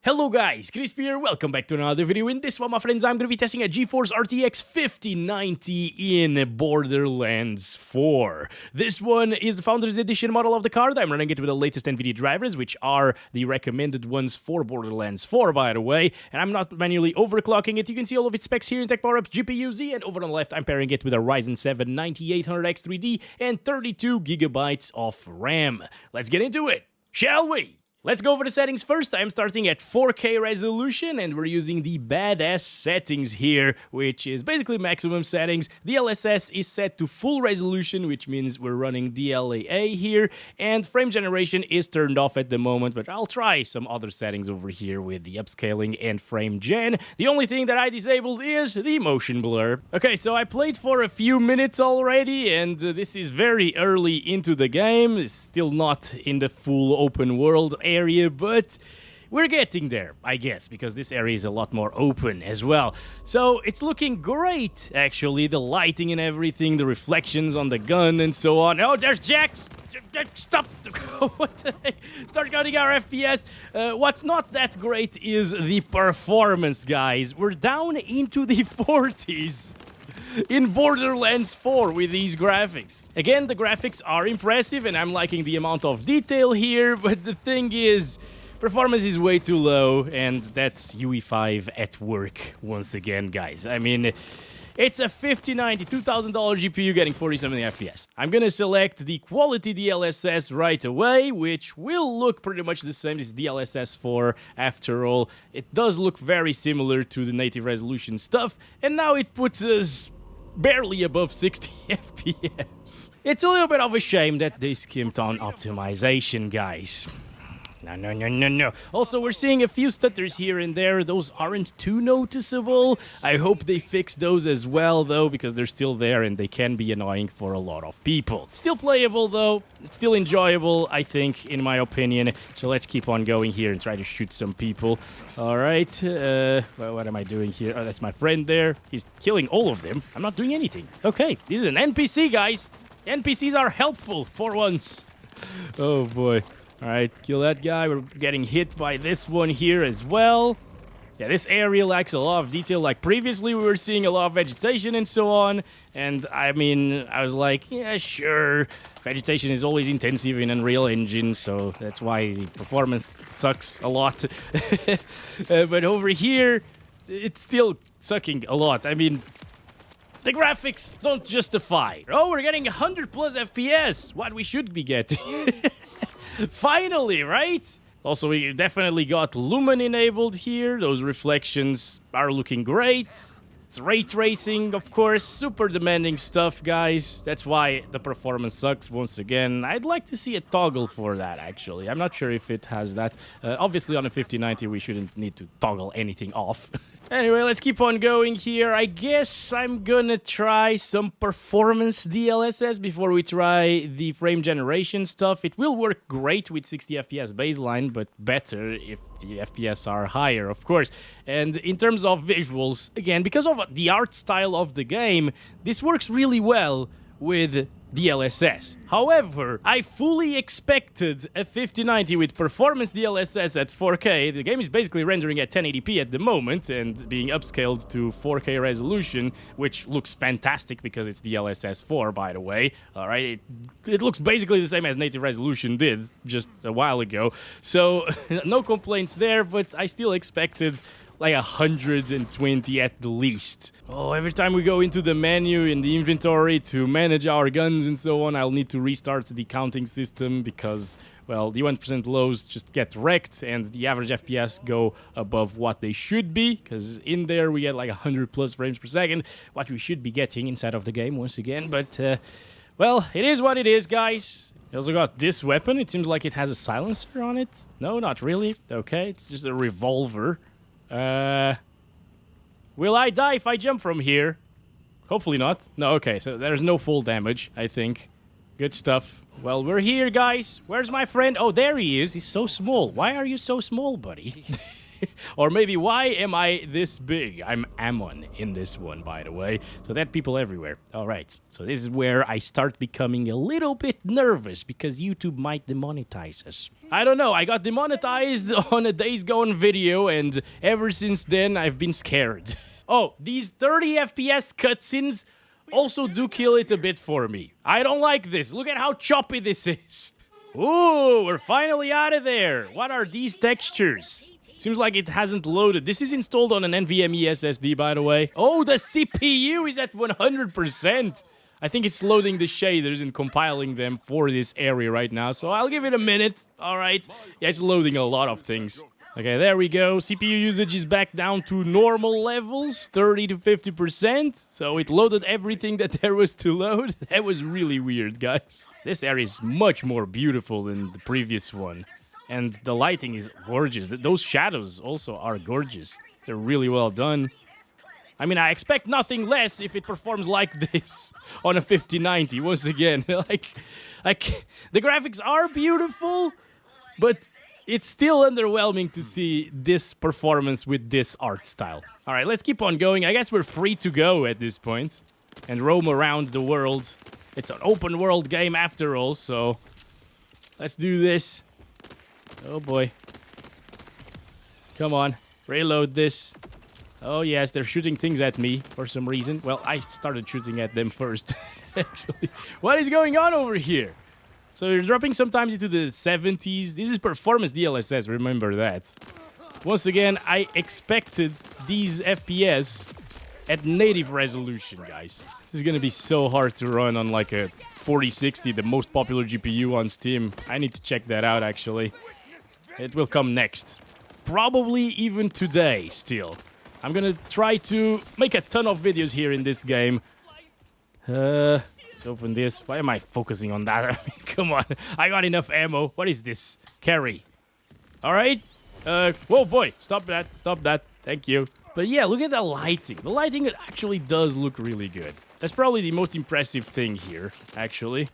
Hello guys, Crispy here, welcome back to another video. In this one, my friends, I'm going to be testing a GeForce RTX 5090 in Borderlands 4. This one is the Founders Edition model of the card. I'm running it with the latest Nvidia drivers, which are the recommended ones for Borderlands 4, by the way. And I'm not manually overclocking it. You can see all of its specs here in Tech Power Ups GPU Z. And over on the left, I'm pairing it with a Ryzen 7 9800X 3D and 32 gigabytes of RAM. Let's get into it, shall we? Let's go over the settings first. I'm starting at 4K resolution, and we're using the badass settings here, which is basically maximum settings. DLSS is set to full resolution, which means we're running DLAA here, and frame generation is turned off at the moment, but I'll try some other settings over here with the upscaling and frame gen. The only thing that I disabled is the motion blur. Okay, so I played for a few minutes already, and this is very early into the game. It's still not in the full open world area, but we're getting there, I guess, because this area is a lot more open as well. So it's looking great, actually, the lighting and everything, the reflections on the gun and so on. Oh, there's Jax! Stop! What the heck? Start counting our FPS. What's not that great is the performance, guys. We're down into the 40s. In Borderlands 4 with these graphics. Again, the graphics are impressive and I'm liking the amount of detail here, but the thing is, performance is way too low, and that's UE5 at work once again, guys. I mean, it's a 5090 $2,000 GPU getting 40-something FPS. I'm gonna select the quality DLSS right away, which will look pretty much the same as DLSS 4 after all. It does look very similar to the native resolution stuff, and now it puts us barely above 60 FPS. It's a little bit of a shame that they skimped on optimization, guys. No. Also, we're seeing a few stutters here and there. Those aren't too noticeable. I hope they fix those as well, though, because they're still there and they can be annoying for a lot of people. Still playable, though. It's still enjoyable, I think, in my opinion. So let's keep on going here and try to shoot some people. All right. Well, what am I doing here? Oh, that's my friend there. He's killing all of them. I'm not doing anything. Okay, this is an NPC, guys. NPCs are helpful for once. Oh, boy. Alright, kill that guy. We're getting hit by this one here as well. Yeah, this area lacks a lot of detail. Like previously, we were seeing a lot of vegetation and so on. And I mean, I was like, yeah, sure. Vegetation is always intensive in Unreal Engine, so that's why the performance sucks a lot. But over here, it's still sucking a lot. I mean, the graphics don't justify. Oh, we're getting 100 plus FPS. What we should be getting. Finally, right? Also, we definitely got Lumen enabled here. Those reflections are looking great. It's ray tracing, of course. Super demanding stuff, guys. That's why the performance sucks once again. I'd like to see a toggle for that, actually. I'm not sure if it has that. Obviously, on a 5090, we shouldn't need to toggle anything off. Anyway, let's keep on going here. I guess I'm gonna try some performance DLSS before we try the frame generation stuff. It will work great with 60 FPS baseline, but better if the FPS are higher, of course. And in terms of visuals, again, because of the art style of the game, this works really well with DLSS. However, I fully expected a 5090 with performance DLSS at 4K. The game is basically rendering at 1080p at the moment and being upscaled to 4K resolution, which looks fantastic because it's DLSS 4, by the way. All right, it looks basically the same as native resolution did just a while ago. So no complaints there, but I still expected like 120 at the least. Oh, every time we go into the menu in the inventory to manage our guns and so on, I'll need to restart the counting system because, well, the 1% lows just get wrecked and the average FPS go above what they should be, because in there we get like 100 plus frames per second, what we should be getting inside of the game once again. But, well, it is what it is, guys. I also got this weapon. It seems like it has a silencer on it. No, not really. Okay, it's just a revolver. Will I die if I jump from here? Hopefully not. No, okay, so there's no full damage, I think. Good stuff. Well, we're here, guys. Where's my friend? Oh, there he is. He's so small. Why are you so small, buddy? Or maybe, why am I this big? I'm Ammon in this one, by the way. So that people everywhere. All right. So this is where I start becoming a little bit nervous because YouTube might demonetize us. I don't know. I got demonetized on a Days Gone video, and ever since then, I've been scared. Oh, these 30 FPS cutscenes also do kill it a bit for me. I don't like this. Look at how choppy this is. Ooh, we're finally out of there. What are these textures? Seems like it hasn't loaded. This is installed on an NVMe SSD, by the way. Oh, the CPU is at 100%. I think it's loading the shaders and compiling them for this area right now. So I'll give it a minute. All right. Yeah, it's loading a lot of things. Okay, there we go. CPU usage is back down to normal levels, 30 to 50%. So it loaded everything that there was to load. That was really weird, guys. This area is much more beautiful than the previous one. And the lighting is gorgeous. Those shadows also are gorgeous. They're really well done. I mean, I expect nothing less if it performs like this on a 5090. Once again, like the graphics are beautiful, but it's still underwhelming to see this performance with this art style. All right, let's keep on going. I guess we're free to go at this point and roam around the world. It's an open world game after all, so let's do this. Oh boy. Come on, reload this. Oh yes, they're shooting things at me for some reason. Well, I started shooting at them first, actually. What is going on over here? So you're dropping sometimes into the 70s. This is performance DLSS, remember that. Once again, I expected these FPS at native resolution, guys. This is gonna be so hard to run on like a 4060, the most popular GPU on Steam. I need to check that out, actually. It will come next. Probably even today, still. I'm gonna try to make a ton of videos here in this game. Let's open this. Why am I focusing on that? I mean, come on. I got enough ammo. What is this? Carry. All right. Whoa, boy. Stop that. Stop that. Thank you. But yeah, look at the lighting. The lighting actually does look really good. That's probably the most impressive thing here, actually.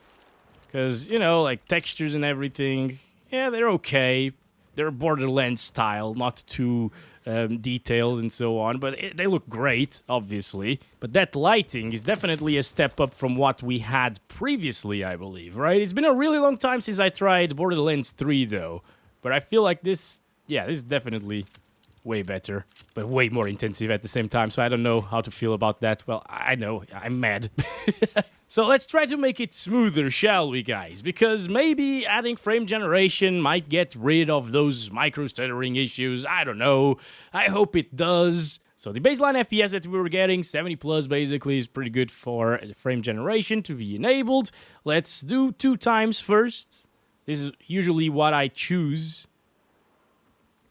Because, you know, like textures and everything, yeah, they're okay. They're Borderlands style, not too detailed and so on, but they look great, obviously. But that lighting is definitely a step up from what we had previously, I believe, right? It's been a really long time since I tried Borderlands 3, though. But I feel like this, yeah, this is definitely way better, but way more intensive at the same time, so I don't know how to feel about that. Well, I know, I'm mad. So let's try to make it smoother, shall we, guys? Because maybe adding frame generation might get rid of those micro-stuttering issues. I don't know. I hope it does. So the baseline FPS that we were getting, 70 plus basically, is pretty good for frame generation to be enabled. Let's do 2 times first. This is usually what I choose.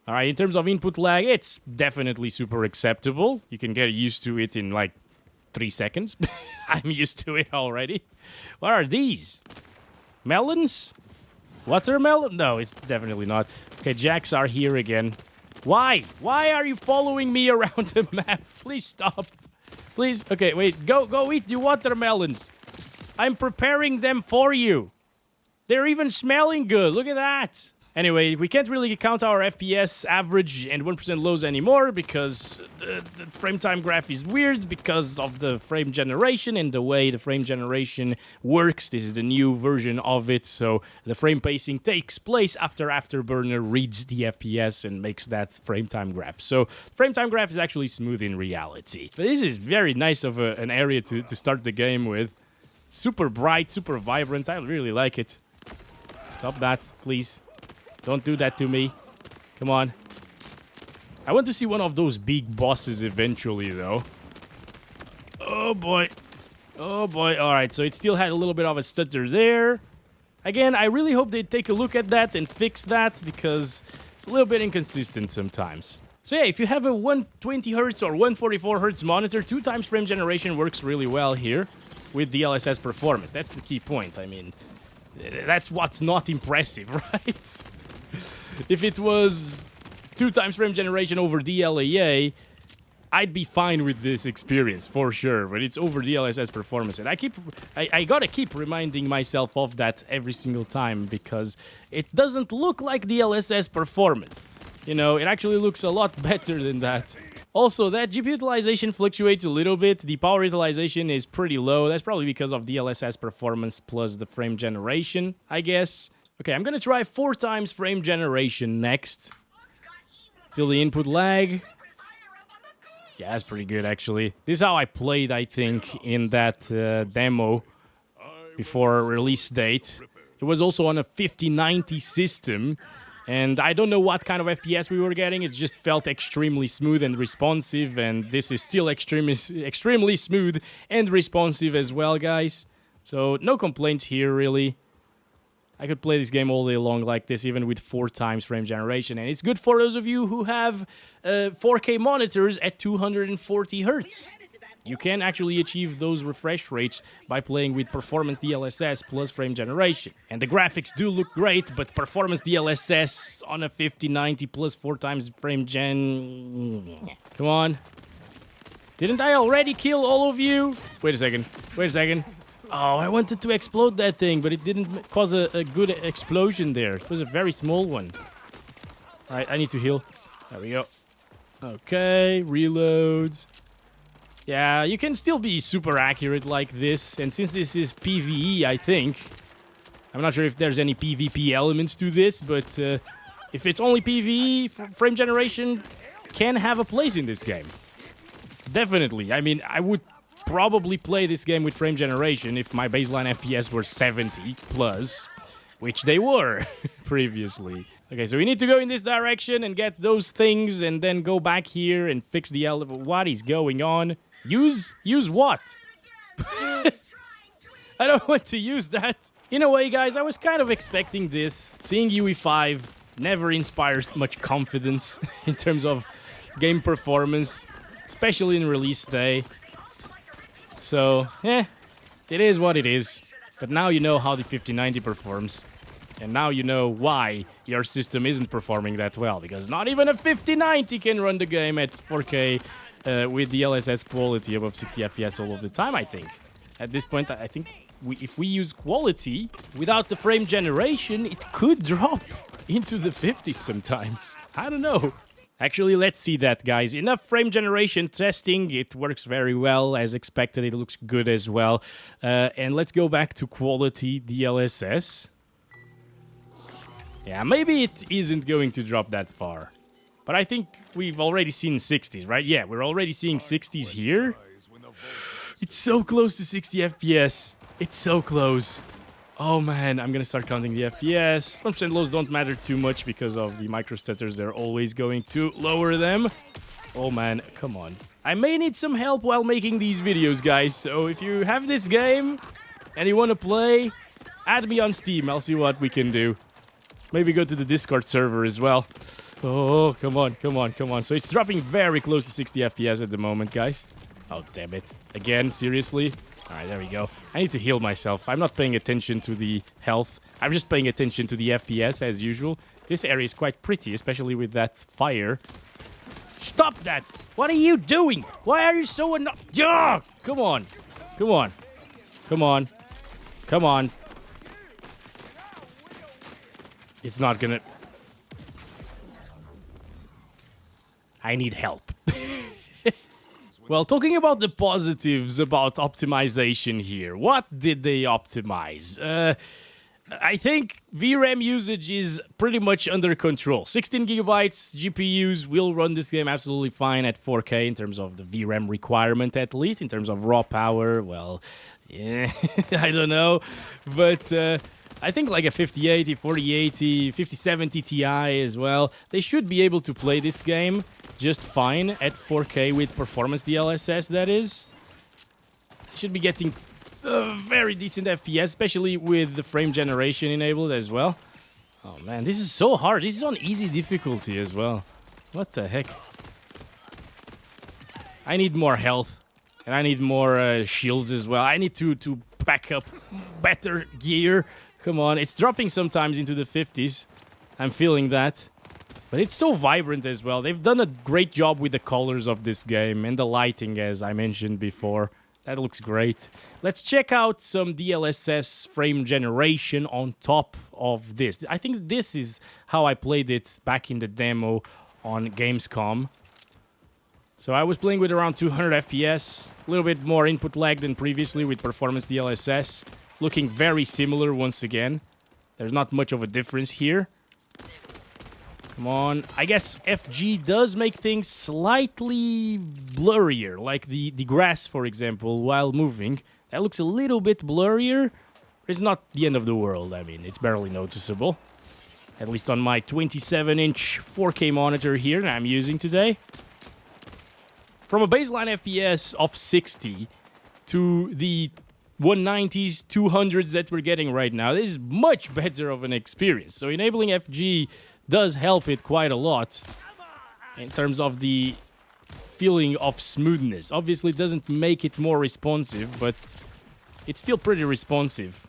All right, in terms of input lag, it's definitely super acceptable. You can get used to it in like 3 seconds. I'm used to it already. What are these? Melons? Watermelon? No, it's definitely not. Okay, jacks are here again. Why? Why are you following me around the map? Please stop. Please. Okay, wait. Go eat the watermelons. I'm preparing them for you. They're even smelling good. Look at that. Anyway, we can't really count our FPS average and 1% lows anymore because the frame time graph is weird because of the frame generation and the way the frame generation works. This is the new version of it, so the frame pacing takes place after Afterburner reads the FPS and makes that frame time graph. So frame time graph is actually smooth in reality. But this is very nice of an area to start the game with. Super bright, super vibrant. I really like it. Stop that, please. Don't do that to me. Come on. I want to see one of those big bosses eventually, though. Oh, boy. Oh, boy. All right, so it still had a little bit of a stutter there. Again, I really hope they take a look at that and fix that because it's a little bit inconsistent sometimes. So yeah, if you have a 120Hz or 144Hz monitor, 2 times frame generation works really well here with DLSS performance. That's the key point. I mean, that's what's not impressive, right? If it was 2 times frame generation over DLAA, I'd be fine with this experience for sure, but it's over DLSS performance, and I gotta keep reminding myself of that every single time because it doesn't look like DLSS performance. You know, it actually looks a lot better than that. Also, that GPU utilization fluctuates a little bit. The power utilization is pretty low. That's probably because of DLSS performance plus the frame generation, I guess. Okay, I'm gonna try 4 times frame generation next. Feel the input lag. Yeah, that's pretty good, actually. This is how I played, I think, in that demo before release date. It was also on a 5090 system. And I don't know what kind of FPS we were getting. It just felt extremely smooth and responsive. And this is still extremely smooth and responsive as well, guys. So no complaints here, really. I could play this game all day long like this, even with 4 times frame generation. And it's good for those of you who have 4K monitors at 240 Hertz. You can actually achieve those refresh rates by playing with Performance DLSS plus frame generation. And the graphics do look great, but Performance DLSS on a 5090 plus 4 times frame gen... Come on. Didn't I already kill all of you? Wait a second. Wait a second. Oh, I wanted to explode that thing, but it didn't cause a good explosion there. It was a very small one. Alright, I need to heal. There we go. Okay, reloads. Yeah, you can still be super accurate like this. And since this is PvE, I think... I'm not sure if there's any PvP elements to this, but if it's only PvE, frame generation can have a place in this game. Definitely. I mean, I would probably play this game with frame generation if my baseline FPS were 70 plus, which they were previously. Okay, so we need to go in this direction and get those things and then go back here and fix the elevator. What is going on? Use what? I don't want to use that. In a way, guys, I was kind of expecting this. Seeing UE5 never inspires much confidence in terms of game performance, especially in release day. So, it is what it is. But now you know how the 5090 performs. And now you know why your system isn't performing that well. Because not even a 5090 can run the game at 4K with the DLSS quality above 60 FPS all of the time, I think. At this point, I think if we use quality without the frame generation, it could drop into the 50s sometimes. I don't know. Actually, let's see that, guys. Enough frame generation testing. It works very well, as expected. It looks good as well. And let's go back to quality DLSS. Yeah, maybe it isn't going to drop that far. But I think we've already seen 60s, right? Yeah, we're already seeing 60s here. It's so close to 60 FPS. It's so close. Oh man, I'm gonna start counting the FPS. 1% lows don't matter too much because of the microstutters. They're always going to lower them. Oh man, come on. I may need some help while making these videos, guys. So if you have this game and you want to play, add me on Steam. I'll see what we can do. Maybe go to the Discord server as well. Oh, come on, come on, come on. So it's dropping very close to 60 FPS at the moment, guys. Oh, damn it. Again, seriously? Alright, there we go. I need to heal myself. I'm not paying attention to the health. I'm just paying attention to the FPS as usual. This area is quite pretty, especially with that fire. Stop that! What are you doing? Why are you so annoying? Oh, come on. Come on. Come on. Come on. It's not gonna... I need help. Well, talking about the positives about optimization here, what did they optimize? I think VRAM usage is pretty much under control. 16 gigabytes GPUs will run this game absolutely fine at 4K in terms of the VRAM requirement, at least. In terms of raw power, well, yeah, I don't know. But I think like a 5080, 4080, 5070 Ti as well, they should be able to play this game just fine at 4K with Performance DLSS, that is. Should be getting very decent FPS, especially with the frame generation enabled as well. Oh man, this is so hard. This is on easy difficulty as well. What the heck? I need more health. And I need more shields as well. I need to pack up better gear. Come on, it's dropping sometimes into the 50s. I'm feeling that. But it's so vibrant as well. They've done a great job with the colors of this game and the lighting, as I mentioned before. That looks great. Let's check out some DLSS frame generation on top of this. I think this is how I played it back in the demo on Gamescom. So I was playing with around 200 FPS, a little bit more input lag than previously with performance DLSS. Looking very similar once again. There's not much of a difference here. Come on. I guess FG does make things slightly blurrier, like the grass, for example, while moving. That looks a little bit blurrier. It's not the end of the world. I mean, it's barely noticeable. At least on my 27-inch 4K monitor here that I'm using today. From a baseline FPS of 60 to the 190s, 200s that we're getting right now, this is much better of an experience. So enabling FG does help it quite a lot in terms of the feeling of smoothness. Obviously, it doesn't make it more responsive, but it's still pretty responsive.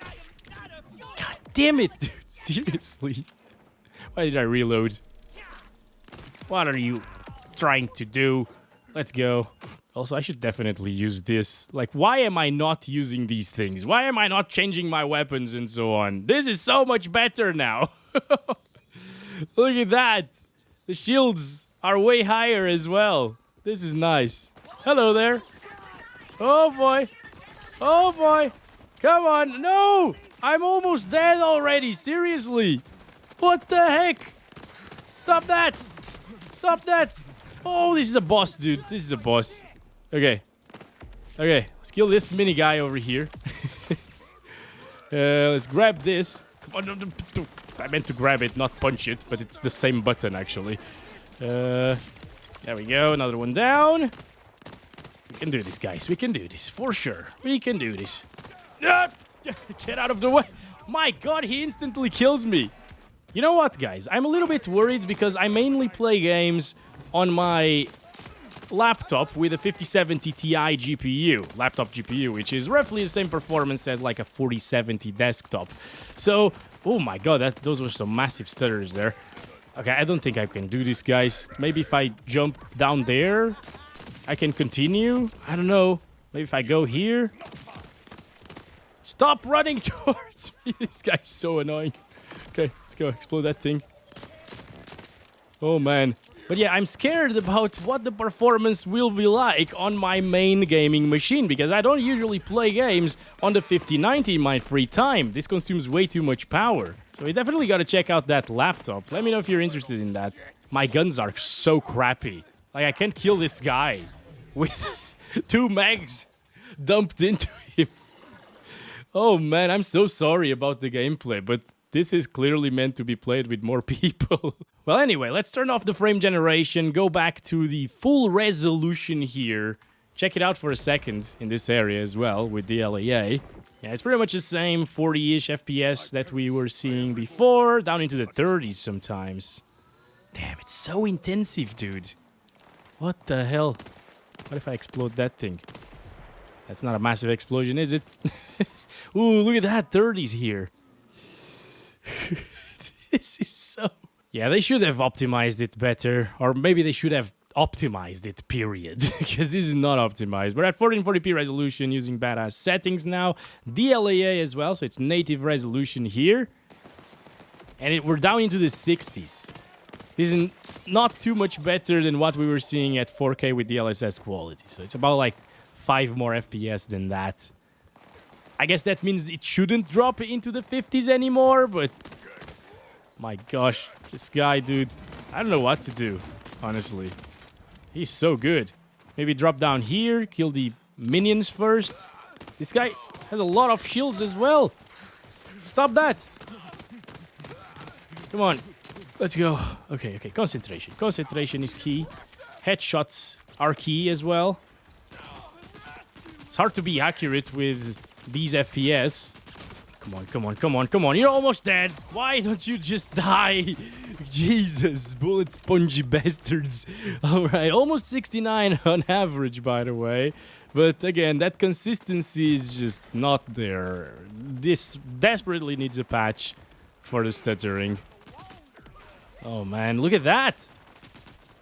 God damn it, dude. Seriously. Why did I reload? What are you trying to do? Let's go. Also, I should definitely use this. Like, why am I not using these things? Why am I not changing my weapons and so on? This is so much better now. Look at that. The shields are way higher as well. This is nice. Hello there. Oh, boy. Oh, boy. Come on. No. I'm almost dead already. Seriously. What the heck? Stop that. Stop that. Oh, this is a boss, dude. This is a boss. Okay. Okay. Let's kill this mini guy over here. Let's grab this. Come on. I meant to grab it, not punch it, but it's the same button, actually. There we go. Another one down. We can do this, guys. We can do this, for sure. We can do this. Get out of the way. My God, he instantly kills me. You know what, guys? I'm a little bit worried because I mainly play games on my laptop with a 5070 Ti GPU, laptop GPU, which is roughly the same performance as like a 4070 desktop. So, oh my God, those were some massive stutters there. Okay, I don't think I can do this, guys. Maybe if I jump down there, I can continue. I don't know. Maybe if I go here. Stop running towards me. This guy's so annoying. Okay, let's go explode that thing. Oh, man. But yeah, I'm scared about what the performance will be like on my main gaming machine, because I don't usually play games on the 5090 in my free time. This consumes way too much power. So we definitely got to check out that laptop. Let me know if you're interested in that. My guns are so crappy. Like, I can't kill this guy with 2 mags dumped into him. Oh man, I'm so sorry about the gameplay, but this is clearly meant to be played with more people. Well, anyway, let's turn off the frame generation, go back to the full resolution here. Check it out for a second in this area as well with DLAA. Yeah, it's pretty much the same 40-ish FPS that we were seeing before, down into the 30s sometimes. Damn, it's so intensive, dude. What the hell? What if I explode that thing? That's not a massive explosion, is it? Ooh, look at that, 30s here. This is so... Yeah, they should have optimized it better. Or maybe they should have optimized it, period. Because this is not optimized. We're at 1440p resolution using badass settings now. DLAA as well, so it's native resolution here. And we're down into the 60s. This is not too much better than what we were seeing at 4K with DLSS quality. So it's about like 5 more FPS than that. I guess that means it shouldn't drop into the 50s anymore, but... My gosh, this guy, dude. I don't know what to do, honestly. He's so good. Maybe drop down here, kill the minions first. This guy has a lot of shields as well. Stop that. Come on. Let's go. Okay, okay. Concentration. Concentration is key. Headshots are key as well. It's hard to be accurate with these FPS. Come on, come on, come on, come on. You're almost dead. Why don't you just die? Jesus, bullet spongy bastards. Alright, almost 69 on average, by the way. But again, that consistency is just not there. This desperately needs a patch for the stuttering. Oh man, look at that.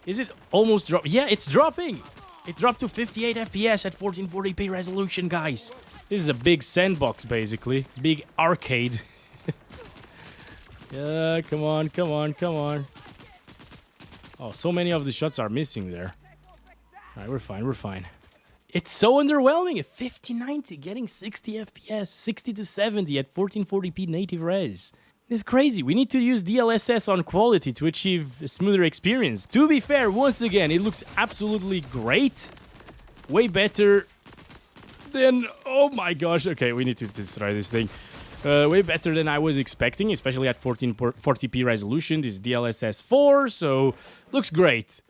Is it almost drop? Yeah, it's dropping. It dropped to 58 FPS at 1440p resolution, guys. This is a big sandbox, basically. Big arcade. Yeah, come on, come on, come on. Oh, so many of the shots are missing there. Alright, we're fine, we're fine. It's so underwhelming. A 5090 getting 60 FPS, 60 to 70 at 1440p native res. This is crazy. We need to use DLSS on quality to achieve a smoother experience. To be fair, once again, it looks absolutely great. Way better than... Oh my gosh. Okay, we need to try this thing. Way better than I was expecting, especially at 1440p resolution. This is DLSS 4, so looks great.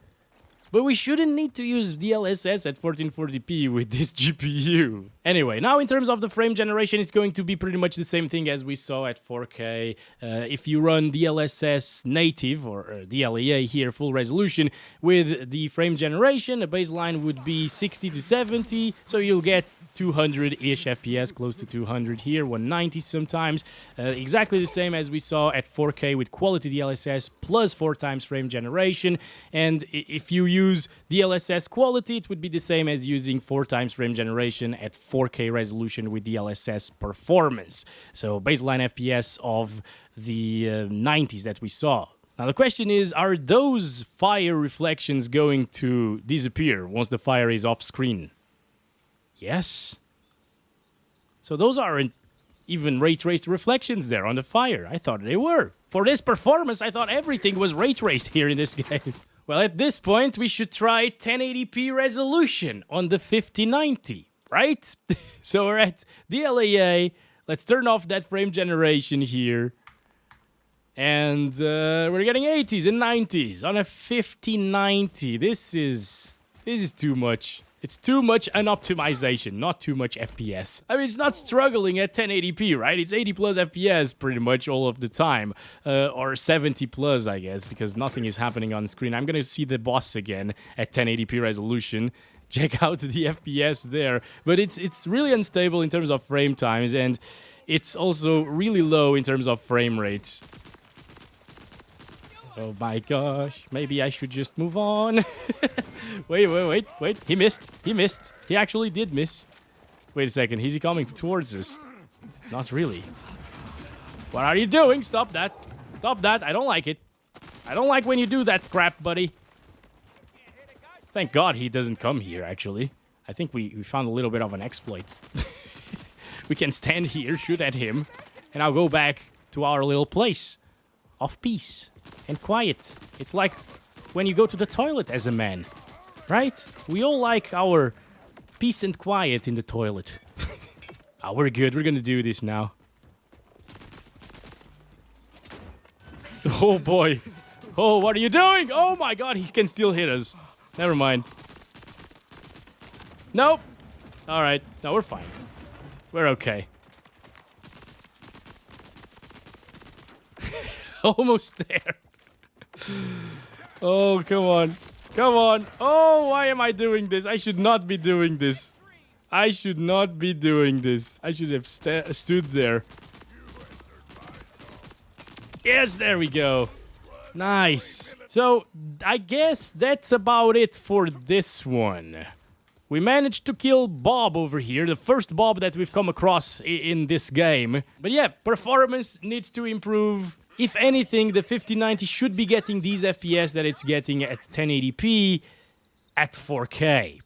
But we shouldn't need to use DLSS at 1440p with this GPU. Anyway, now in terms of the frame generation, it's going to be pretty much the same thing as we saw at 4K. If you run DLSS native, or DLAA here, full resolution, with the frame generation, the baseline would be 60 to 70, so you'll get 200-ish FPS, close to 200 here, 190 sometimes. Exactly the same as we saw at 4K with quality DLSS plus 4 times frame generation. And if you use DLSS quality, it would be the same as using 4 times frame generation at 4K resolution with DLSS performance. So baseline FPS of the 90s that we saw. Now the question is, are those fire reflections going to disappear once the fire is off screen? Yes. So those aren't even ray traced reflections there on the fire. I thought they were. For this performance, I thought everything was ray traced here in this game. Well, at this point, we should try 1080p resolution on the 5090, right? So we're at DLAA. Let's turn off that frame generation here. And we're getting 80s and 90s on a 5090. This is too much. It's too much an optimization, not too much FPS. I mean, it's not struggling at 1080p, right? It's 80 plus FPS pretty much all of the time. Or 70 plus, I guess, because nothing is happening on screen. I'm going to see the boss again at 1080p resolution. Check out the FPS there. But it's really unstable in terms of frame times, and it's also really low in terms of frame rates. Oh my gosh, maybe I should just move on. Wait. He missed. He actually did miss. Wait a second, is he coming towards us? Not really. What are you doing? Stop that. Stop that. I don't like it. I don't like when you do that crap, buddy. Thank God he doesn't come here, actually. I think we found a little bit of an exploit. We can stand here, shoot at him, and I'll go back to our little place of peace and quiet. It's like when you go to the toilet as a man, right? We all like our peace and quiet in the toilet. Oh, we're good. We're gonna do this now. Oh boy. Oh, what are you doing? Oh my God, he can still hit us. Never mind. Nope. All right. No, we're fine. We're okay. Almost there. Oh, come on. Come on. Oh, why am I doing this? I should not be doing this. I should not be doing this. I should have stood there. Yes, there we go. Nice. So, I guess that's about it for this one. We managed to kill Bob over here, the first Bob that we've come across in this game. But yeah, performance needs to improve. If anything, the 5090 should be getting these FPS that it's getting at 1080p at 4K.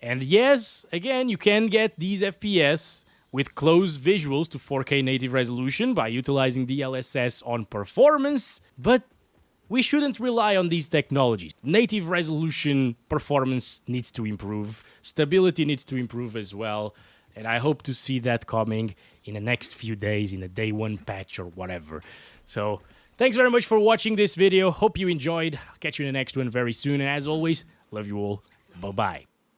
And yes, again, you can get these FPS with close visuals to 4K native resolution by utilizing DLSS on performance, but we shouldn't rely on these technologies. Native resolution performance needs to improve, stability needs to improve as well, and I hope to see that coming in the next few days, in a day one patch or whatever. So, thanks very much for watching this video. Hope you enjoyed. I'll catch you in the next one very soon. And as always, love you all. Bye-bye.